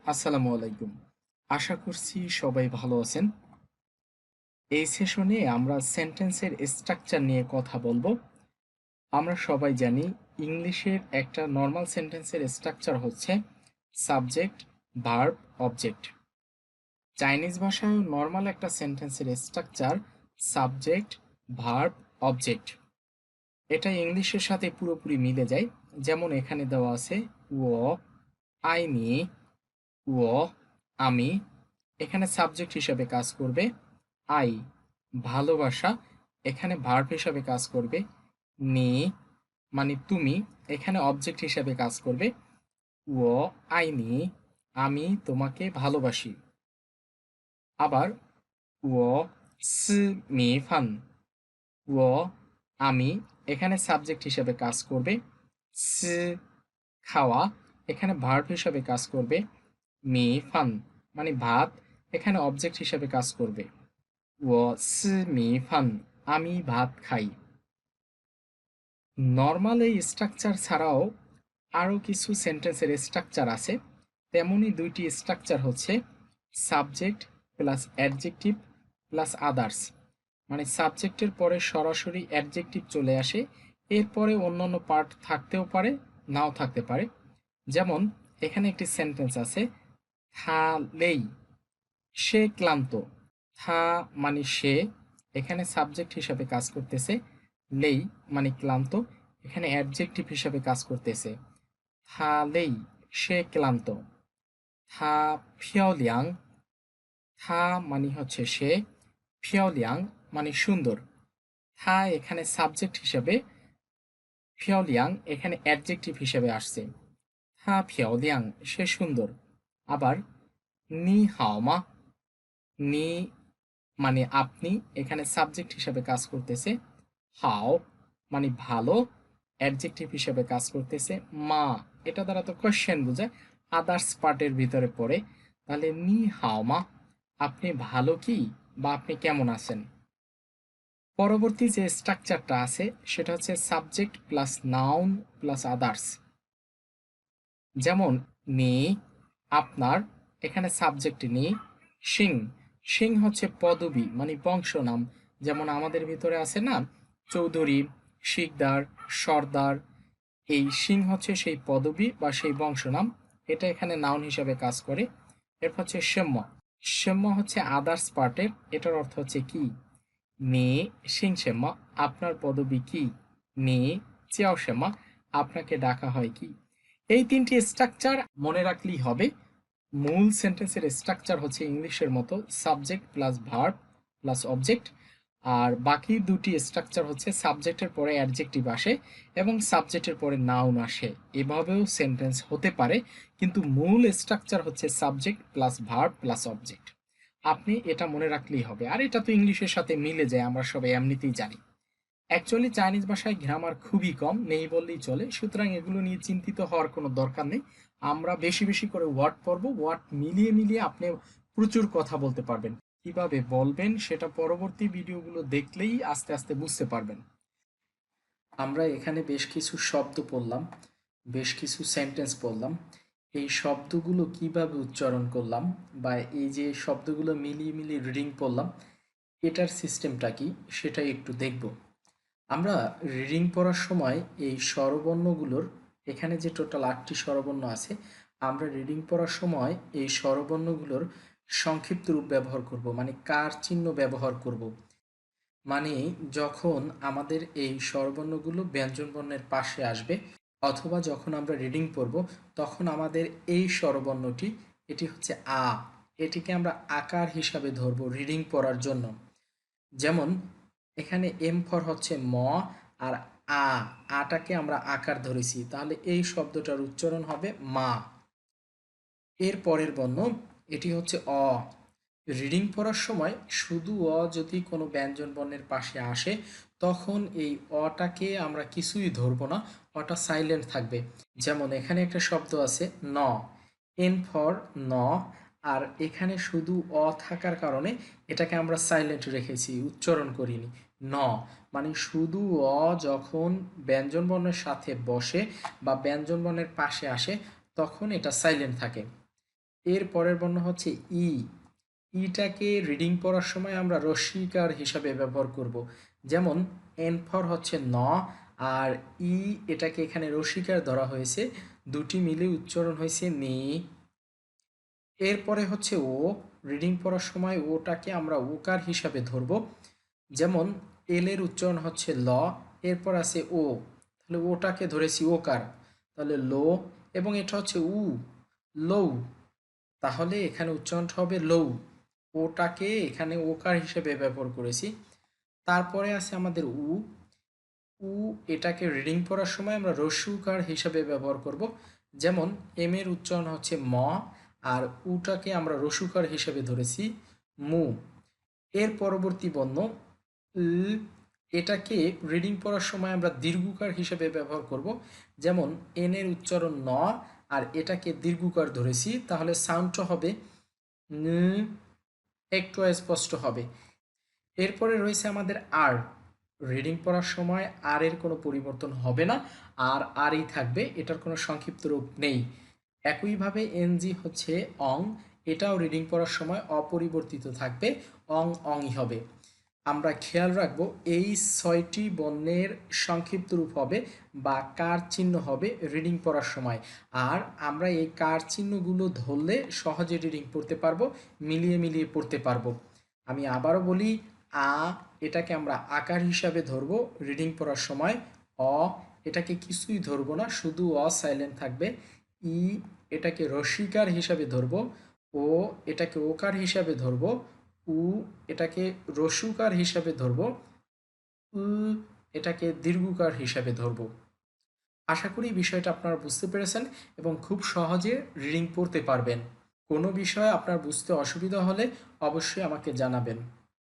আসসালামু আলাইকুম। আশা করছি সবাই ভালো আছেন। এই সেশনে আমরা সেন্টেন্সের স্ট্রাকচার নিয়ে কথা বলবো। আমরা সবাই জানি ইংলিশের একটা নরমাল সেন্টেন্সের স্ট্রাকচার হচ্ছে সাবজেক্ট, ভার্ব, অবজেক্ট। চাইনিজ ভাষায় নরমাল একটা সেন্টেন্সের স্ট্রাকচার সাবজেক্ট, ভার্ব, অবজেক্ট। এটা ইংলিশের সাথে পুরোপুরি মিলে যায়। যেমন এখানে দেওয়া আছে ও, আই নি, ও, আমি। এখানে সাবজেক্ট হিসেবে কাজ করবে আই, ভালোবাসা। এখানে ভার্ব হিসাবে কাজ করবে নি, মানে তুমি। এখানে অবজেক্ট হিসাবে কাজ করবে ও, আই নি, আমি তোমাকে ভালোবাসি। আবার ও সি মি ফান, ও আমি, এখানে সাবজেক্ট হিসাবে কাজ করবে সি, খাওয়া। এখানে ভার্ব হিসাবে কাজ করবে মি ফান, মানে ভাত। এখানে অবজেক্ট হিসাবে কাজ করবে ও সি মি ফান, আমি ভাত খাই। নর্মাল এই স্ট্রাকচার ছাড়াও আরও কিছু সেন্টেন্সের স্ট্রাকচার আছে। তেমনই দুইটি স্ট্রাকচার হচ্ছে subject plus adjective plus others. মানে সাবজেক্টের পরে সরাসরি অ্যাডজেক্টিভ চলে আসে, এরপরে অন্যান্য পার্ট থাকতেও পারে, নাও থাকতে পারে। যেমন এখানে একটি সেন্টেন্স আছে থা লেই, সে ক্লান্ত। থা মানে সে, এখানে সাবজেক্ট হিসাবে কাজ করতেছে। লেই মানে ক্লান্ত, এখানে অ্যাডজেক্টিভ হিসাবে কাজ করতেছে। থা লেই, সে ক্লান্ত। থা ফিয়াওলিয়াং, থা মানে হচ্ছে সে, ফিয়াওলিয়াং মানে সুন্দর। থা এখানে সাবজেক্ট হিসাবে, ফিয়াওলিয়াং এখানে অ্যাডজেক্টিভ হিসাবে আসছে। থা ফিয়াওলিয়াং, সে সুন্দর। আবার নি হাওমা, নি মানে আপনি, এখানে সাবজেক্ট হিসেবে কাজ করতেছে। হাও মানে ভালো, অ্যাডজেক্টিভ হিসেবে কাজ করতেছে মা। এটা দ্বারা তো কোয়েশ্চেন বোঝায়, আদার্স পার্টের ভিতরে পড়ে। তাহলে নি হাও মা, আপনি ভালো কি, বা আপনি কেমন আছেন। পরবর্তী যে স্ট্রাকচারটা আছে সেটা হচ্ছে subject plus noun plus others. যেমন নি, আপনার, এখানে সাবজেক্ট নি। সিং, সিং হচ্ছে পদবি মানে বংশনাম। যেমন আমাদের ভিতরে আছে না চৌধুরী, শিকদার, সর্দার। এই সিং হচ্ছে সেই পদবি বা সেই বংশনাম, এটা এখানে নাউন হিসাবে কাজ করে। এরপর হচ্ছে সেম্য, সেম্য হচ্ছে আদার্স পার্টের, এটার অর্থ হচ্ছে কি। নি সিং সেম্য, আপনার পদবি কি। নি চিয়াও সেম্য, আপনাকে ডাকা হয় কি। এই তিনটি স্ট্রাকচার মনে রাখলেই হবে। মূল সেন্টেন্সের স্ট্রাকচার হচ্ছে ইংলিশের মতো subject plus verb plus object. আর বাকি দুটি স্ট্রাকচার হচ্ছে সাবজেক্টের পরে অ্যাডজেক্টিভ আসে এবং সাবজেক্টের পরে নাউন আসে। এভাবেও সেন্টেন্স হতে পারে, কিন্তু মূল স্ট্রাকচার হচ্ছে subject plus verb plus object. আপনি এটা মনে রাখলেই হবে, আর এটা তো ইংলিশের সাথে মিলে যায়, আমরা সবাই এমনিতেই জানি। অ্যাকচুয়ালি চাইনিজ ভাষায় গ্রামার খুবই কম, নেই বললেই চলে। সুতরাং এগুলো নিয়ে চিন্তিত হওয়ার কোনো দরকার নেই। আমরা বেশি বেশি করে ওয়ার্ড পড়বো, ওয়ার্ড মিলিয়ে মিলিয়ে আপনি প্রচুর কথা বলতে পারবেন। কিভাবে বলবেন সেটা পরবর্তী ভিডিওগুলো দেখলেই আস্তে আস্তে বুঝতে পারবেন। আমরা এখানে বেশ কিছু শব্দ পড়লাম, বেশ কিছু সেন্টেন্স পড়লাম। এই শব্দগুলো কিভাবে উচ্চারণ করলাম, বা এই যে শব্দগুলো মিলিয়ে মিলিয়ে রিডিং পড়লাম, এটার সিস্টেমটা কি সেটাই একটু দেখব। আমরা রিডিং পড়ার সময় এই স্বরবর্ণগুলোর, এখানে যে টোটাল ৮টি স্বরবর্ণ আছে, আমরা রিডিং পড়ার সময় এই স্বরবর্ণগুলোর সংক্ষিপ্ত রূপ ব্যবহার করব, মানে কার চিহ্ন ব্যবহার করব। মানে যখন আমাদের এই স্বরবর্ণগুলো ব্যঞ্জনবর্ণের পাশে আসবে, অথবা যখন আমরা রিডিং পড়ব, তখন আমাদের এই স্বরবর্ণটি, এটি হচ্ছে আ, এটিকে আমরা আকার হিসাবে ধরব রিডিং পড়ার জন্য। যেমন এখানে এম ফর হচ্ছে ম, আর আ, আটাকে আমরা আকার ধরেছি, তাহলে এই শব্দটার উচ্চারণ হবে মা। এর পরের বর্ণ, এটি হচ্ছে অ। রিডিং পড়ার সময় শুধু অ যদি কোনো ব্যঞ্জন বর্ণের পাশে আসে, তখন এই অটাকে আমরা কিছুই ধরবো না, অটা সাইলেন্ট থাকবে। যেমন এখানে একটা শব্দ আছে ন, এন ফর ন, আর এখানে শুধু অ থাকার কারণে এটাকে আমরা সাইলেন্ট রেখেছি, উচ্চারণ করিনি। ন মানে শুধু অ যখন ব্যঞ্জন বর্ণের সাথে বসে বা ব্যঞ্জন বর্ণের পাশে আসে, তখন এটা সাইলেন্ট থাকে। এর পরের বর্ণ হচ্ছে ই। ইটাকে রিডিং পড়ার সময় আমরা রস্বীকার হিসাবে ব্যবহার করব। যেমন এন ফর হচ্ছে ন, আর ই এটাকে এখানে রস্বীকার ধরা হয়েছে, দুটি মিলে উচ্চারণ হয়েছে নি। এরপরে হচ্ছে ও, রিডিং পড়ার সময় ওটাকে আমরা ওকার হিসাবে ধরব। যেমন এল এর উচ্চারণ হচ্ছে ল, এরপর আছে ও, তাহলে ওটাকে ধরেছি ওকার, তাহলে লো। এবং এটা হচ্ছে উ, লৌ, তাহলে এখানে উচ্চারণটা হবে লৌ। ওটাকে এখানে ওকার হিসেবে ব্যবহার করেছি। তারপরে আছে আমাদের উ। উ এটাকে রিডিং পড়ার সময় আমরা রস্যুকার হিসাবে ব্যবহার করব। যেমন এম এর উচ্চারণ হচ্ছে ম, আর উটাকে আমরা রস্যুকার হিসাবে ধরেছি মু। এর পরবর্তী বর্ণ ল, এটাকে রিডিং পড়ার সময় আমরা দীর্ঘকার হিসেবে ব্যবহার করব। যেমন এন এর উচ্চারণ ন, আর এটাকে দীর্ঘকার ধরেছি, তাহলে সাউন্ডটা হবে ন, একটু স্পষ্ট হবে। এরপরে রয়েছে আমাদের আর। রিডিং পড়ার সময় আর এর কোনো পরিবর্তন হবে না, আর আরই থাকবে, এটার কোনো সংক্ষিপ্ত রূপ নেই। একইভাবে এনজি হচ্ছে অং, এটাও রিডিং পড়ার সময় অপরিবর্তিত থাকবে, অং অংই হবে। আমরা খেয়াল রাখব এই 6টি বর্ণের সংক্ষিপ্ত রূপ হবে বা কার চিহ্ন হবে রিডিং পড়ার সময়। আর আমরা এই কার চিহ্নগুলো ধরলে সহজে রিডিং পড়তে পারবো, মিলিয়ে মিলিয়ে পড়তে পারবো। আমি আবারও বলি, আ এটাকে আমরা আকার হিসাবে ধরবো রিডিং পড়ার সময়। অ এটাকে কিছুই ধরবো না, শুধু অ সাইলেন্ট থাকবে। ই এটাকে রস্বীকার হিসাবে ধরবো। ও এটাকে ওকার হিসাবে ধরবো। উ এটাকে রস্যুকার হিসাবে ধরবো। উ এটাকে দীর্ঘকার হিসাবে ধরবো। আশা করি বিষয়টা আপনারা বুঝতে পেরেছেন এবং খুব সহজে রিডিং পড়তে পারবেন। কোনো বিষয় আপনার বুঝতে অসুবিধা হলে অবশ্যই আমাকে জানাবেন।